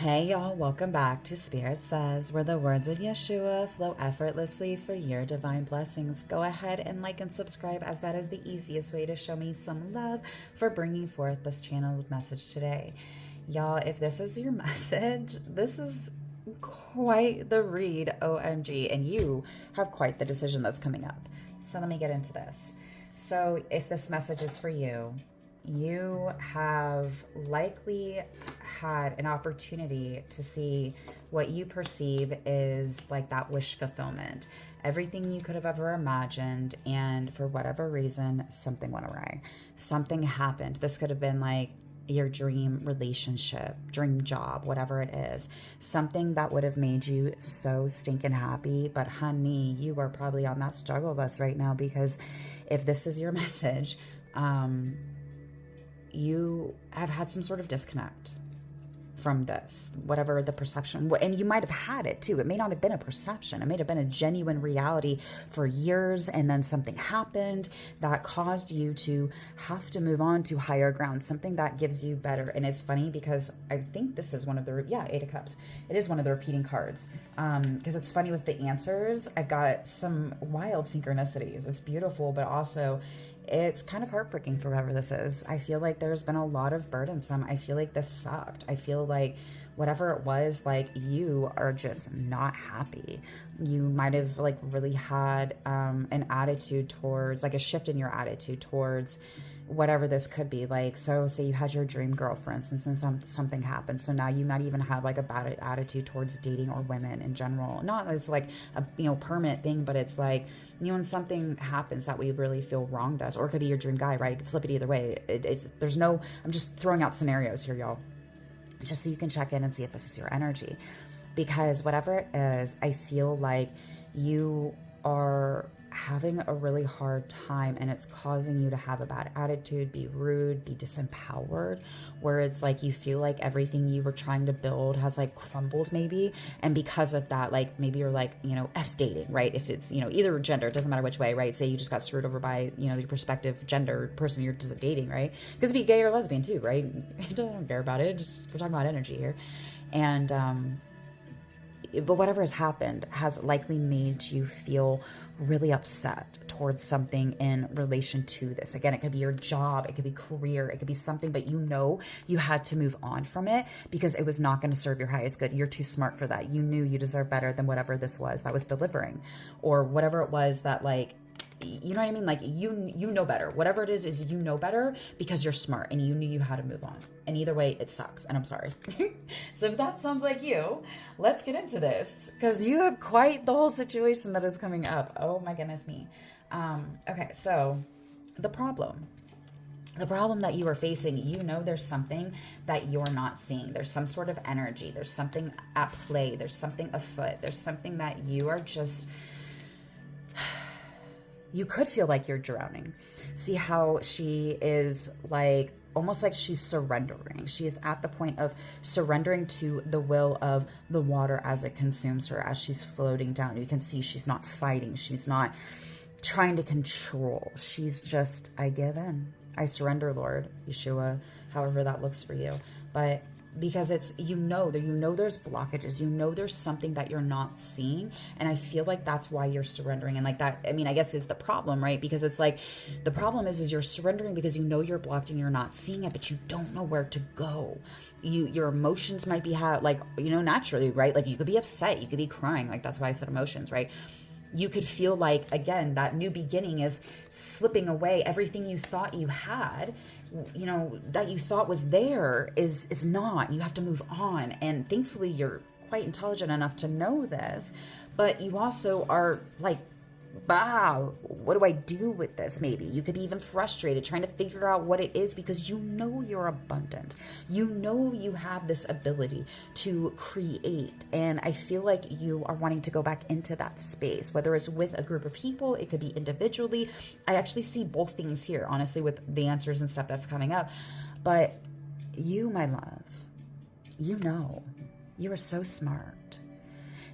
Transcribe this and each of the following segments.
Hey y'all, welcome back to Spirit Says, where the words of Yeshua flow effortlessly for your divine blessings. Go ahead and like and subscribe, as that is the easiest way to show me some love for bringing forth this channeled message today. Y'all, if this is your message, this is quite the read, OMG, and you have quite the decision that's coming up. So let me get into this. So if this message is for you, you have likely had an opportunity to see what you perceive is like that wish fulfillment. Everything you could have ever imagined, and for whatever reason, something went awry. Something happened. This could have been like your dream relationship, dream job, whatever it is. Something that would have made you so stinking happy. But honey, you are probably on that struggle bus right now, because if this is your message, you have had some sort of disconnect from this, whatever the perception, and you might have had it too. It may not have been a perception. It may have been a genuine reality for years, and then something happened that caused you to have to move on to higher ground, something that gives you better. And it's funny because I think this is one of the, Eight of Cups. It is one of the repeating cards, because it's funny with the answers. I've got some wild synchronicities. It's beautiful, but also it's kind of heartbreaking for whoever this is. I feel like there's been a lot of burdensome. I feel like this sucked. I feel like whatever it was, like, you are just not happy. You might have like really had an attitude towards, like a shift in your attitude towards whatever this could be. Like, so say you had your dream girl, for instance, and something happened. So now you might even have like a bad attitude towards dating or women in general. Not as like a permanent thing, but it's like, when something happens that we really feel wronged us, or it could be your dream guy, right? Flip it either way. I'm just throwing out scenarios here, y'all, just so you can check in and see if this is your energy. Because whatever it is, I feel like you are having a really hard time, and it's causing you to have a bad attitude, be rude, be disempowered, where it's like you feel like everything you were trying to build has like crumbled maybe. And because of that, like maybe you're like, F dating, right? If it's, either gender, it doesn't matter which way, right? Say you just got screwed over by, your prospective gender person you're just dating, right? Because it could be gay or lesbian too, right? I don't care about it. We're talking about energy here. And, but whatever has happened has likely made you feel really upset towards something in relation to this. Again, it could be your job, it could be career, it could be something, but you had to move on from it because it was not going to serve your highest good. You're too smart for that. You knew you deserve better than whatever this was that was delivering, or whatever it was that, like, you know what I mean? Like, you know better. Whatever it is you know better because you're smart and you knew you had to move on. And either way, it sucks. And I'm sorry. So if that sounds like you, let's get into this, because you have quite the whole situation that is coming up. Oh my goodness me. Okay, so the problem that you are facing, there's something that you're not seeing. There's some sort of energy. There's something at play. There's something afoot. There's something that you are just... You could feel like you're drowning. See how she is like, almost like she's surrendering. She is at the point of surrendering to the will of the water as it consumes her, as she's floating down. You can see she's not fighting. She's not trying to control. She's just, I give in. I surrender, Lord, Yeshua, however that looks for you. But because it's, there's blockages, there's something that you're not seeing. And I feel like that's why you're surrendering. And like that, I guess is the problem, right? Because it's like, the problem is you're surrendering because you're blocked and you're not seeing it, but you don't know where to go. Your emotions might be naturally, right? Like you could be upset, you could be crying. Like that's why I said emotions, right? You could feel like, again, that new beginning is slipping away. Everything you thought you had, that you thought was there is not. You have to move on. And thankfully, you're quite intelligent enough to know this. But you also are like, wow, what do I do with this? Maybe you could be even frustrated trying to figure out what it is, because you're abundant. You have this ability to create. And I feel like you are wanting to go back into that space, whether it's with a group of people, it could be individually. I actually see both things here, honestly, with the answers and stuff that's coming up. But you, my love, you are so smart.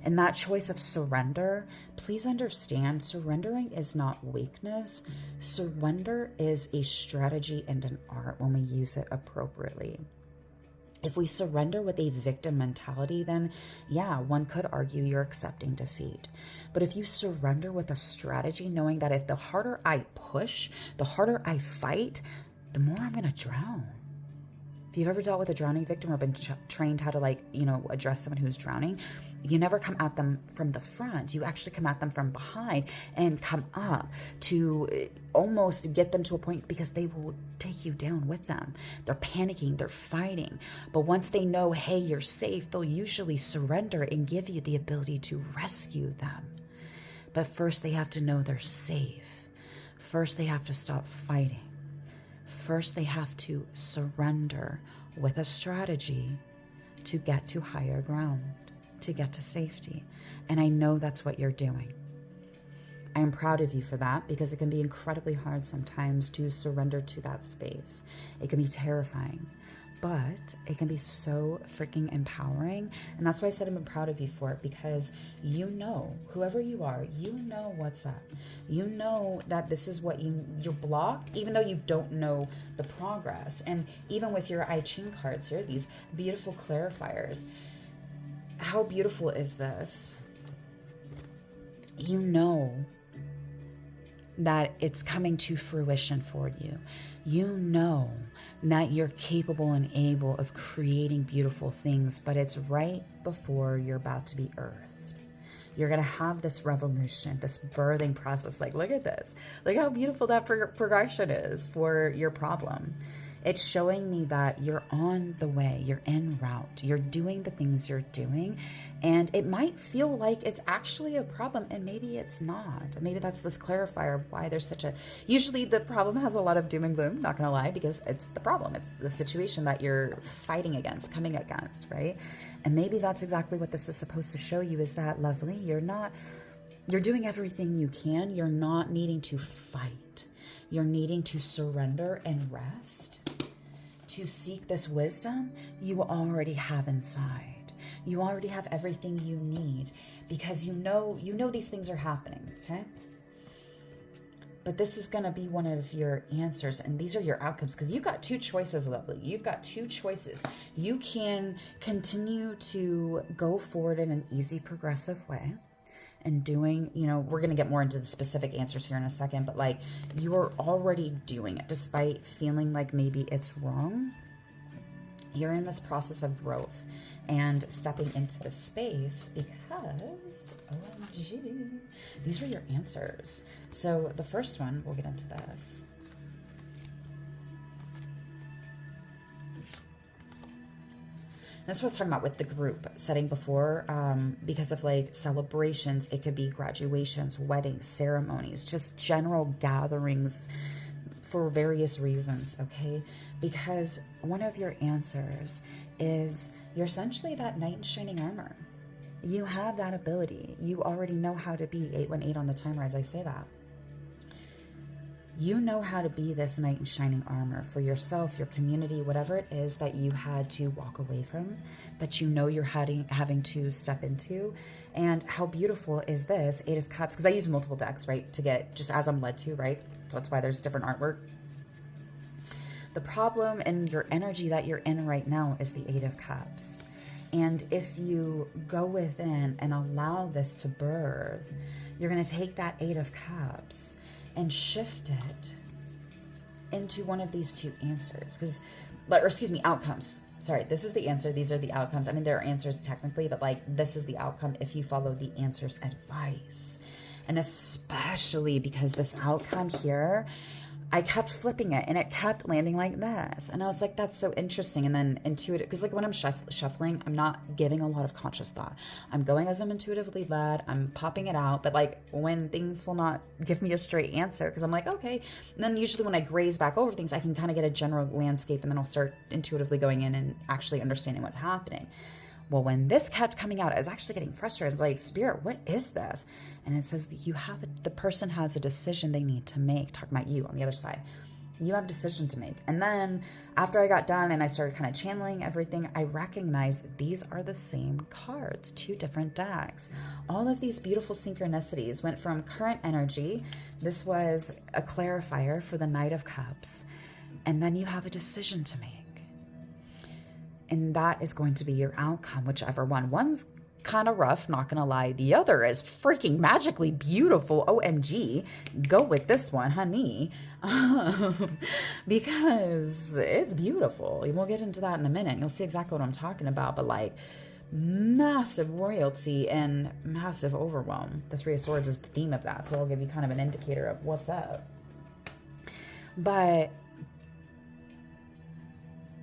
And that choice of surrender, please understand, surrendering is not weakness. Surrender is a strategy and an art when we use it appropriately. If we surrender with a victim mentality, then yeah, one could argue you're accepting defeat. But if you surrender with a strategy, knowing that if the harder I push, the harder I fight, the more I'm going to drown. If you've ever dealt with a drowning victim or been trained how to address someone who's drowning, you never come at them from the front. You actually come at them from behind and come up to almost get them to a point, because they will take you down with them. They're panicking, they're fighting. But once they know, hey, you're safe, they'll usually surrender and give you the ability to rescue them. But first they have to know they're safe. First they have to stop fighting. First they have to surrender with a strategy to get to higher ground, to get to safety. And I know that's what you're doing. I am proud of you for that, because it can be incredibly hard sometimes to surrender to that space. It can be terrifying, but it can be so freaking empowering. And that's why I said I'm proud of you for it, because you know, whoever you are, you know what's up. You know that this is what you're blocked, even though you don't know the progress. And even with your I Ching cards here, these beautiful clarifiers, how beautiful is this? You know that it's coming to fruition for you. You know that you're capable and able of creating beautiful things, but it's right before you're about to be earthed. You're going to have this revolution, this birthing process. Like, look at this. Look how beautiful that progression is for your problem. It's showing me that you're on the way, you're en route, you're doing the things you're doing, and it might feel like it's actually a problem, and maybe it's not. Maybe that's this clarifier of why there's such a, usually the problem has a lot of doom and gloom, not gonna lie, because it's the problem, it's the situation that you're fighting against, coming against, right? And maybe that's exactly what this is supposed to show you, is that, lovely, you're doing everything you can, you're not needing to fight. You're needing to surrender and rest. To seek this wisdom you already have inside. You already have everything you need, because you know these things are happening, okay? But this is going to be one of your answers, and these are your outcomes, because you've got two choices, lovely. You've got two choices. You can continue to go forward in an easy, progressive way, and doing, we're going to get more into the specific answers here in a second, but like, you are already doing it despite feeling like maybe it's wrong. You're in this process of growth and stepping into this space, because OMG, these are your answers. So the first one, we'll get into this. That's what I was talking about with the group setting before, because of like celebrations. It could be graduations, weddings, ceremonies, just general gatherings for various reasons, okay? Because one of your answers is you're essentially that knight in shining armor. You have that ability. You already know how to be 818 on the timer as I say that. You know how to be this knight in shining armor for yourself, your community, whatever it is that you had to walk away from, that you know you're having to step into. And how beautiful is this Eight of Cups? Because I use multiple decks, right, to get just as I'm led to, right? So that's why there's different artwork. The problem and your energy that you're in right now is the Eight of Cups. And if you go within and allow this to birth, you're going to take that Eight of Cups and shift it into one of these two answers. Outcomes. Sorry, this is the answer. These are the outcomes. I mean, there are answers technically, but like, this is the outcome if you follow the answer's advice. And especially because this outcome here, I kept flipping it and it kept landing like this. And I was like, that's so interesting. And then intuitive, because like when I'm shuffling, I'm not giving a lot of conscious thought. I'm going as I'm intuitively led. I'm popping it out. But like when things will not give me a straight answer, because I'm like, okay. And then usually when I graze back over things, I can kind of get a general landscape, and then I'll start intuitively going in and actually understanding what's happening. Well, when this kept coming out, I was actually getting frustrated. I was like, Spirit, what is this? And it says that the person has a decision they need to make. Talking about you on the other side. You have a decision to make. And then after I got done and I started kind of channeling everything, I recognized these are the same cards, two different decks. All of these beautiful synchronicities went from current energy. This was a clarifier for the Knight of Cups. And then you have a decision to make. And that is going to be your outcome, whichever one. One's kind of rough, not gonna lie. The other is freaking magically beautiful. OMG. Go with this one, honey. Because it's beautiful. We'll get into that in a minute. You'll see exactly what I'm talking about. But like, massive royalty and massive overwhelm. The Three of Swords is the theme of that. So I'll give you kind of an indicator of what's up. But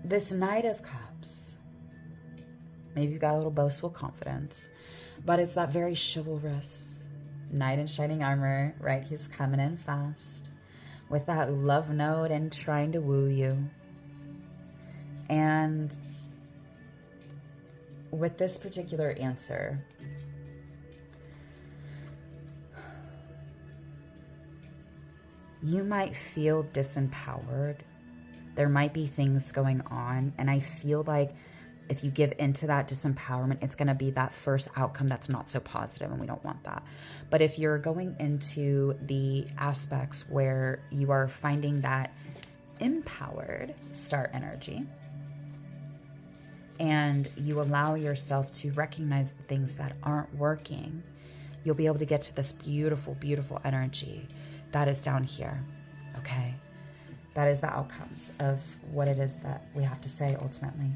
this Knight of Cups, maybe you've got a little boastful confidence, but it's that very chivalrous knight in shining armor, right? He's coming in fast with that love note and trying to woo you. And with this particular answer, you might feel disempowered. There might be things going on, and I feel like if you give into that disempowerment, it's going to be that first outcome that's not so positive, and we don't want that. But if you're going into the aspects where you are finding that empowered star energy, and you allow yourself to recognize the things that aren't working, you'll be able to get to this beautiful, beautiful energy that is down here, okay? That is the outcomes of what it is that we have to say ultimately.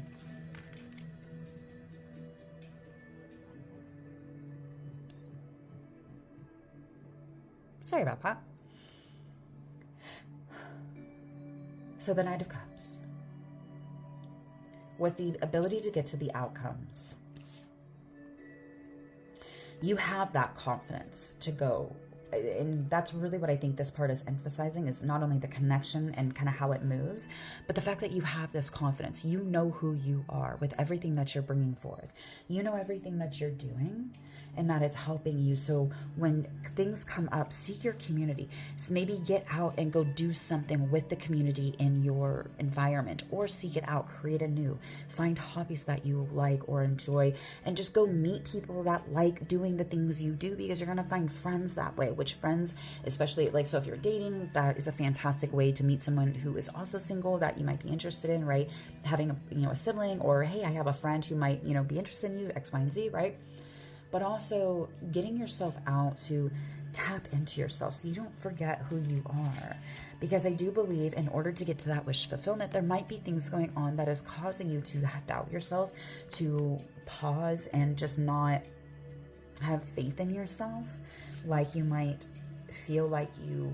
Sorry about that. So the Knight of Cups, with the ability to get to the outcomes, you have that confidence to go. And that's really what I think this part is emphasizing, is not only the connection and kind of how it moves, but the fact that you have this confidence. You know who you are with everything that you're bringing forth. You know everything that you're doing and that it's helping you. So when things come up, seek your community. So maybe get out and go do something with the community in your environment, or seek it out, create a new, find hobbies that you like or enjoy, and just go meet people that like doing the things you do, because you're going to find friends that way. Which friends, especially like, so if you're dating, that is a fantastic way to meet someone who is also single that you might be interested in, right? Having a sibling, or hey, I have a friend who might, be interested in you, X, Y, and Z, right? But also getting yourself out to tap into yourself so you don't forget who you are. Because I do believe in order to get to that wish fulfillment, there might be things going on that is causing you to doubt yourself, to pause and just not have faith in yourself. Like you might feel like you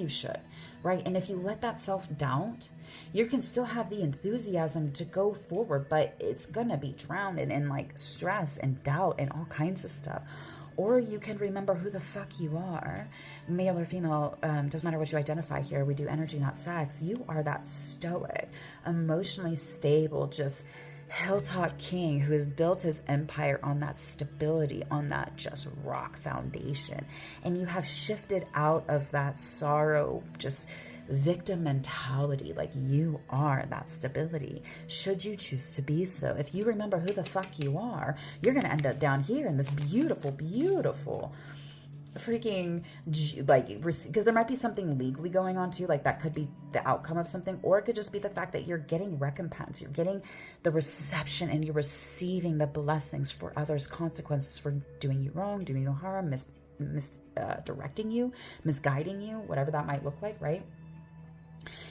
should, right? And if you let that self-doubt, you can still have the enthusiasm to go forward, but it's gonna be drowned in like stress and doubt and all kinds of stuff. Or you can remember who the fuck you are, male or female, doesn't matter what you identify here. We do energy, not sex. You are that stoic, emotionally stable, just hilltop king who has built his empire on that stability, on that just rock foundation. And you have shifted out of that sorrow, just victim mentality. Like, you are that stability, should you choose to be so. If you remember who the fuck you are, you're going to end up down here in this beautiful, beautiful freaking, like, because there might be something legally going on too, like that could be the outcome of something, or it could just be the fact that you're getting recompense, you're getting the reception, and you're receiving the blessings for others' consequences for doing you wrong, doing you harm, misdirecting you, misguiding you, whatever that might look like, right?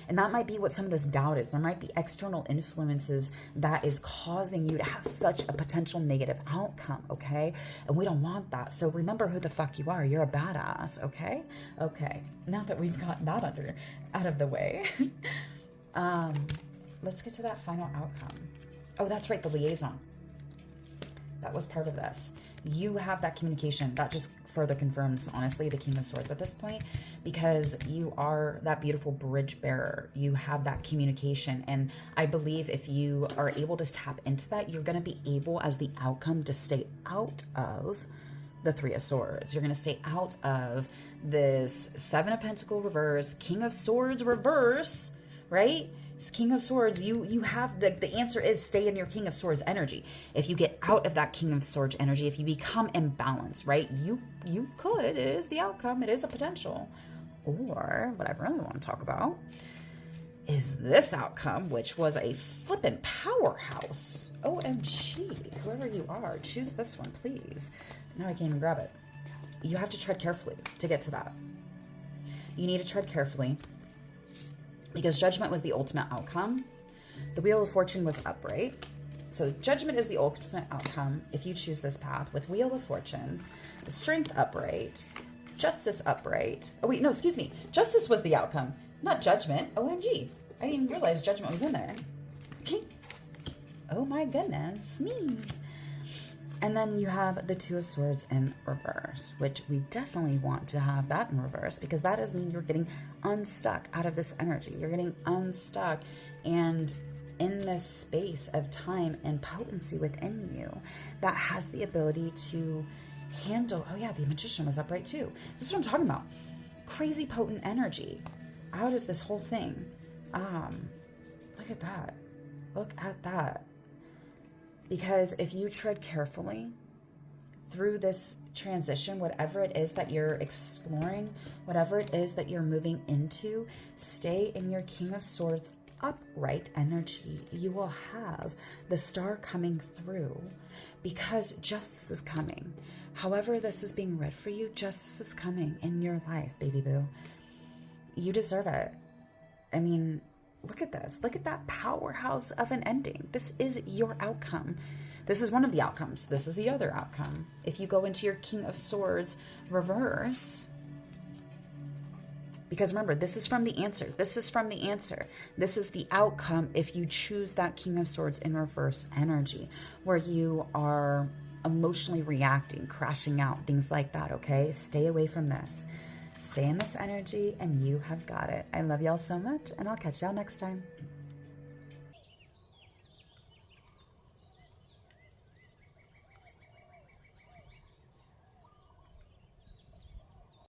And that might be what some of this doubt is. There might be external influences that is causing you to have such a potential negative outcome, okay? And we don't want that. So remember who the fuck you are. You're a badass, okay? Okay, now that we've got that out of the way, let's get to that final outcome. Oh, that's right, the liaison. That was part of this. You have that communication. That just further confirms, honestly, the King of Swords at this point, because you are that beautiful bridge bearer. You have that communication. And I believe if you are able to tap into that, you're going to be able, as the outcome, to stay out of the Three of Swords. You're going to stay out of this Seven of Pentacles reverse, King of Swords reverse, right? King of Swords, you have the answer is stay in your King of Swords energy. If you get out of that King of Swords energy, if you become imbalanced, right, you could, it is the outcome, it is a potential. Or what I really want to talk about is this outcome, which was a flippin' powerhouse. OMG, whoever you are, choose this one, please. Now I can't even grab it. You have to tread carefully to get to that. You need to tread carefully because Judgment was the ultimate outcome. The Wheel of Fortune was upright. So Judgment is the ultimate outcome if you choose this path with Wheel of Fortune, the Strength upright, Justice upright. Oh wait, no, excuse me. Justice was the outcome, not Judgment. OMG. I didn't even realize Judgment was in there. Oh my goodness, me. And then you have the Two of Swords in reverse, which we definitely want to have that in reverse because that does mean you're getting unstuck out of this energy. You're getting unstuck and in this space of time and potency within you that has the ability to handle, oh yeah, the Magician was upright too. This is what I'm talking about. Crazy potent energy out of this whole thing. Look at that. Look at that. Because if you tread carefully through this transition, whatever it is that you're exploring, whatever it is that you're moving into, stay in your King of Swords upright energy. You will have the Star coming through because justice is coming. However this is being read for you, justice is coming in your life, baby boo. You deserve it. I mean, look at this. Look at that powerhouse of an ending. This is your outcome. This is one of the outcomes. This is the other outcome. If you go into your King of Swords reverse, because remember, this is from the answer. This is from the answer. This is the outcome if you choose that King of Swords in reverse energy, where you are emotionally reacting, crashing out, things like that, okay? Stay away from this. Stay in this energy, and you have got it. I love y'all so much, and I'll catch y'all next time.